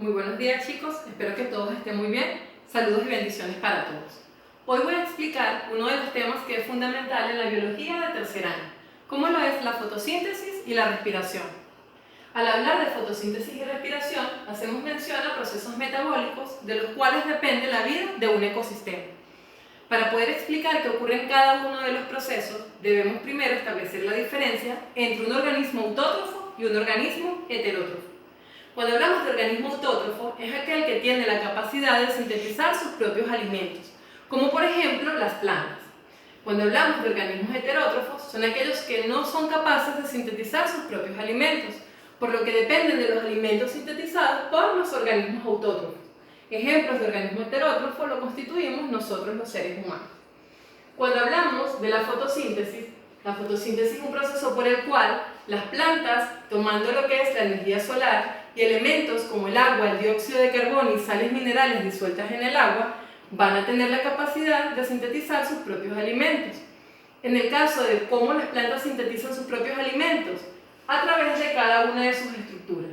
Muy buenos días chicos, espero que todos estén muy bien. Saludos y bendiciones para todos. Hoy voy a explicar uno de los temas que es fundamental en la biología de tercer año, como lo es la fotosíntesis y la respiración. Al hablar de fotosíntesis y respiración, hacemos mención a procesos metabólicos de los cuales depende la vida de un ecosistema. Para poder explicar qué ocurre en cada uno de los procesos, debemos primero establecer la diferencia entre un organismo autótrofo y un organismo heterótrofo. Cuando hablamos de organismo autótrofo, es aquel que tiene la capacidad de sintetizar sus propios alimentos, como por ejemplo las plantas. Cuando hablamos de organismos heterótrofos, son aquellos que no son capaces de sintetizar sus propios alimentos, por lo que dependen de los alimentos sintetizados por los organismos autótrofos. Ejemplos de organismo heterótrofo lo constituimos nosotros los seres humanos. Cuando hablamos de la fotosíntesis es un proceso por el cual las plantas, tomando lo que es la energía solar y elementos como el agua, el dióxido de carbono y sales minerales disueltas en el agua, van a tener la capacidad de sintetizar sus propios alimentos. En el caso de cómo las plantas sintetizan sus propios alimentos, a través de cada una de sus estructuras.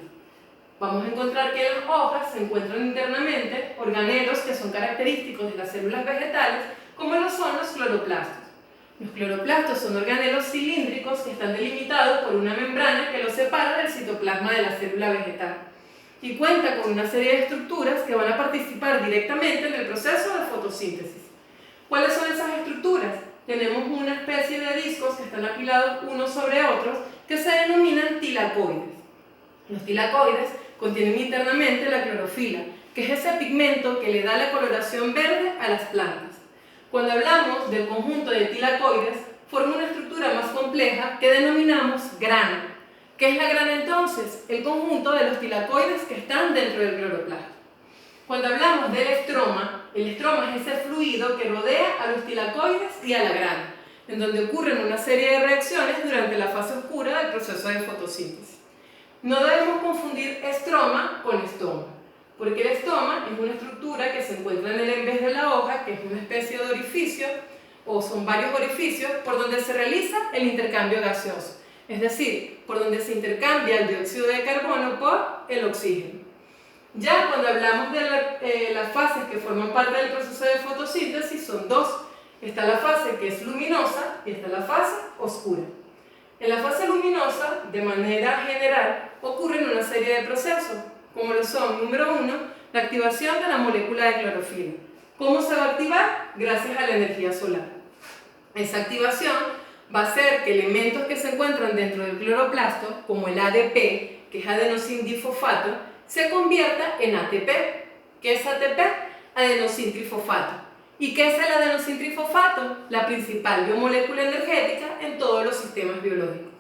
Vamos a encontrar que en las hojas se encuentran internamente organelos que son característicos de las células vegetales, como lo son los cloroplastos. Los cloroplastos son organelos cilíndricos que están delimitados por una membrana que los separa del citoplasma de la célula vegetal y cuenta con una serie de estructuras que van a participar directamente en el proceso de fotosíntesis. ¿Cuáles son esas estructuras? Tenemos una especie de discos que están apilados unos sobre otros que se denominan tilacoides. Los tilacoides contienen internamente la clorofila, que es ese pigmento que le da la coloración verde a las plantas. Cuando hablamos del conjunto de tilacoides, forma una estructura más compleja que denominamos grana. ¿Qué es la grana entonces? El conjunto de los tilacoides que están dentro del cloroplasto. Cuando hablamos del estroma, el estroma es ese fluido que rodea a los tilacoides y a la grana, en donde ocurren una serie de reacciones durante la fase oscura del proceso de fotosíntesis. No debemos confundir estroma con estoma, porque el estoma es una estructura que se encuentra en el envés de la hoja, que es una especie de orificio, o son varios orificios, por donde se realiza el intercambio gaseoso, es decir, por donde se intercambia el dióxido de carbono por el oxígeno. Ya cuando hablamos de las fases que forman parte del proceso de fotosíntesis, son dos. Está la fase que es luminosa y está la fase oscura. En la fase luminosa, de manera general, ocurren una serie de procesos, como lo son, número 1, la activación de la molécula de clorofila. ¿Cómo se va a activar? Gracias a la energía solar. Esa activación va a hacer que elementos que se encuentran dentro del cloroplasto, como el ADP, que es adenosindifosfato, se convierta en ATP. ¿Qué es ATP? Adenosintrifosfato. ¿Y qué es el adenosintrifosfato? La principal biomolécula energética en todos los sistemas biológicos.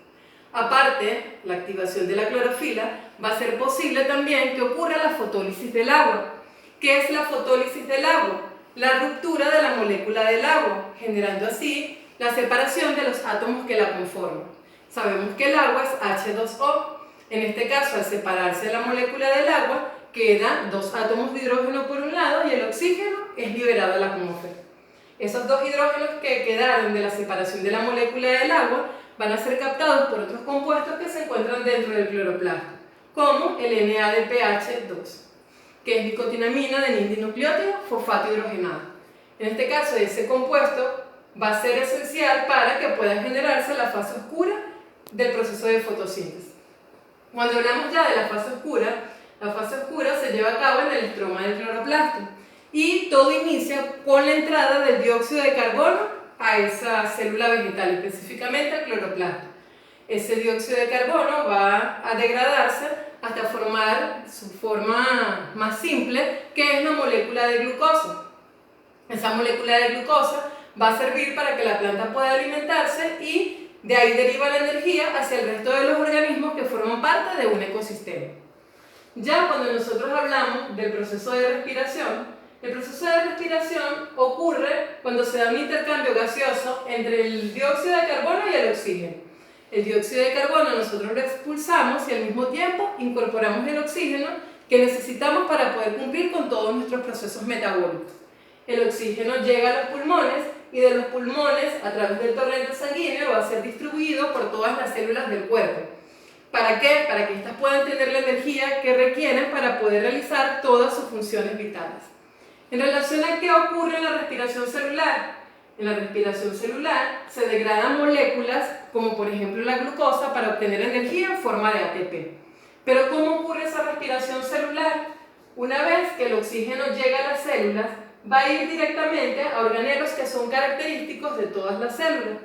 Aparte, la activación de la clorofila va a hacer posible también que ocurra la fotólisis del agua. ¿Qué es la fotólisis del agua? La ruptura de la molécula del agua, generando así la separación de los átomos que la conforman. Sabemos que el agua es H2O. En este caso, al separarse de la molécula del agua, quedan dos átomos de hidrógeno por un lado y el oxígeno es liberado a la atmósfera. Esos dos hidrógenos que quedaron de la separación de la molécula del agua van a ser captados por otros compuestos que se encuentran dentro del cloroplasto, como el NADPH2, que es nicotinamina de dinucleótido fosfato hidrogenado. En este caso, ese compuesto va a ser esencial para que pueda generarse la fase oscura del proceso de fotosíntesis. Cuando hablamos ya de la fase oscura se lleva a cabo en el estroma del cloroplasto y todo inicia con la entrada del dióxido de carbono a esa célula vegetal, específicamente al cloroplasto. Ese dióxido de carbono va a degradarse hasta formar su forma más simple, que es la molécula de glucosa. Esa molécula de glucosa va a servir para que la planta pueda alimentarse y de ahí deriva la energía hacia el resto de los organismos que forman parte de un ecosistema. Ya cuando nosotros hablamos del proceso de respiración, el proceso de respiración ocurre cuando se da un intercambio gaseoso entre el dióxido de carbono y el oxígeno. El dióxido de carbono nosotros lo expulsamos y al mismo tiempo incorporamos el oxígeno que necesitamos para poder cumplir con todos nuestros procesos metabólicos. El oxígeno llega a los pulmones y de los pulmones, a través del torrente sanguíneo, va a ser distribuido por todas las células del cuerpo. ¿Para qué? Para que éstas puedan tener la energía que requieren para poder realizar todas sus funciones vitales. En relación a qué ocurre en la respiración celular, en la respiración celular se degradan moléculas como por ejemplo la glucosa para obtener energía en forma de ATP. Pero ¿cómo ocurre esa respiración celular? Una vez que el oxígeno llega a las células, va a ir directamente a organelos que son característicos de todas las células.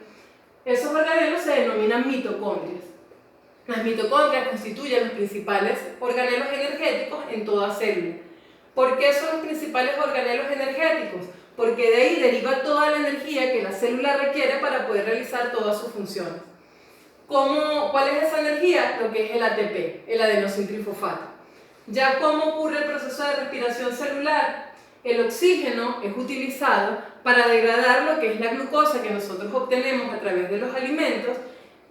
Esos organelos se denominan mitocondrias. Las mitocondrias constituyen los principales organelos energéticos en toda célula. ¿Por qué son los principales organelos energéticos? Porque de ahí deriva toda la energía que la célula requiere para poder realizar todas sus funciones. ¿Cuál es esa energía? Lo que es el ATP, el adenosintrifosfato. Ya cómo ocurre el proceso de respiración celular, el oxígeno es utilizado para degradar lo que es la glucosa que nosotros obtenemos a través de los alimentos.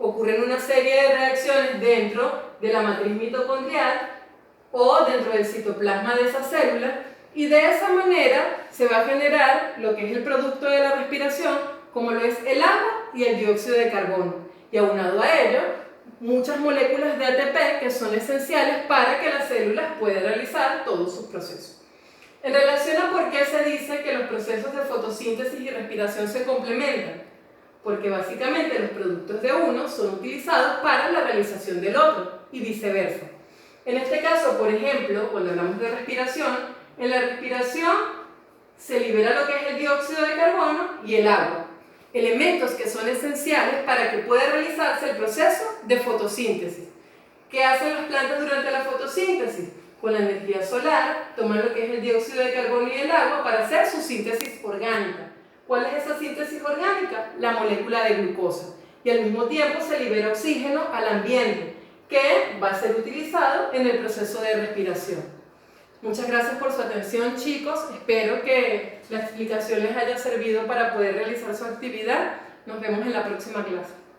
Ocurren una serie de reacciones dentro de la matriz mitocondrial o dentro del citoplasma de esa célula, y de esa manera se va a generar lo que es el producto de la respiración, como lo es el agua y el dióxido de carbono, y aunado a ello muchas moléculas de ATP que son esenciales para que las células puedan realizar todos sus procesos. En relación a por qué se dice que los procesos de fotosíntesis y respiración se complementan, porque básicamente los productos de uno son utilizados para la realización del otro y viceversa. En este caso, por ejemplo, cuando hablamos de respiración, en la respiración se libera lo que es el dióxido de carbono y el agua, elementos que son esenciales para que pueda realizarse el proceso de fotosíntesis. ¿Qué hacen las plantas durante la fotosíntesis? Con la energía solar, toman lo que es el dióxido de carbono y el agua para hacer su síntesis orgánica. ¿Cuál es esa síntesis orgánica? La molécula de glucosa. Y al mismo tiempo se libera oxígeno al ambiente, que va a ser utilizado en el proceso de respiración. Muchas gracias por su atención, chicos. Espero que la explicación les haya servido para poder realizar su actividad. Nos vemos en la próxima clase.